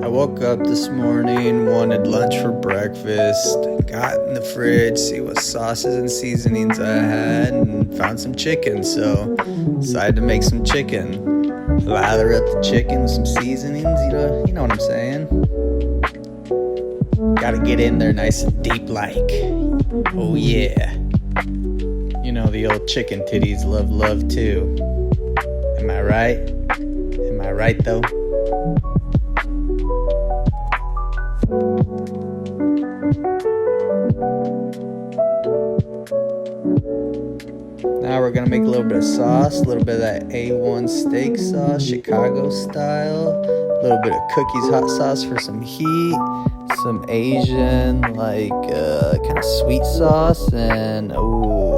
I woke up this morning, wanted lunch for breakfast, got in the fridge, see what sauces and seasonings I had, and found some chicken, so decided to make some chicken. Lather up the chicken with some seasonings, you know what I'm saying? Gotta get in there nice and deep like. Oh yeah. You know the old chicken titties love too. Am I right? Am I right though? Now we're gonna make a little bit of sauce, a little bit of that A1 steak sauce, Chicago style, a little bit of Cookies hot sauce for some heat, some Asian like kind of sweet sauce, and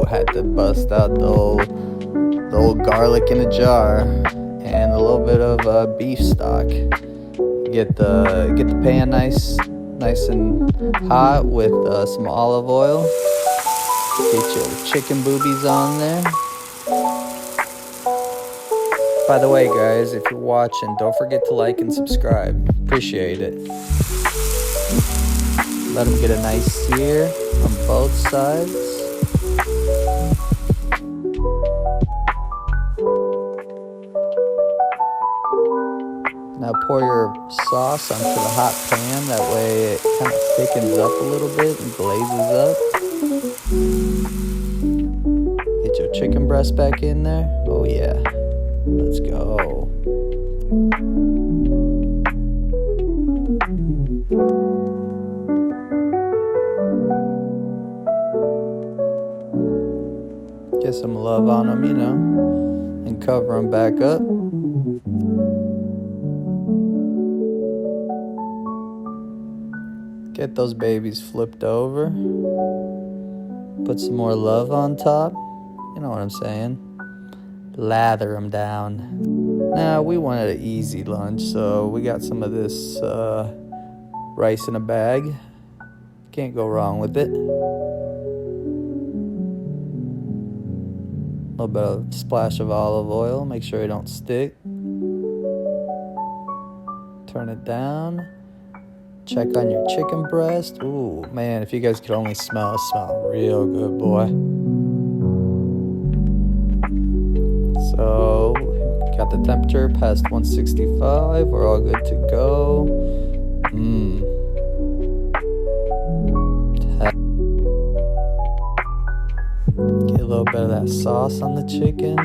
had to bust out the old garlic in a jar, and a little bit of beef stock. Get the pan nice and hot with some olive oil. Get your chicken boobies on there. By the way, guys, if you're watching, don't forget to like and subscribe. Appreciate it. Let them get a nice sear on both sides. Now pour your sauce onto the hot pan. That way it kind of thickens up a little bit and glazes up. Get your chicken breast back in there. Oh yeah. Let's go. Get some love on them, and cover them back up. Get those babies flipped over. Put some more love on top. You know what I'm saying? Lather them down. Now, we wanted an easy lunch, so we got some of this rice in a bag. Can't go wrong with it. A little bit of splash of olive oil. Make sure it don't stick. Turn it down. Check on your chicken breast. Ooh, man, if you guys could only smell, it smells real good, boy. So, got the temperature past 165. We're all good to go. Get a little bit of that sauce on the chicken.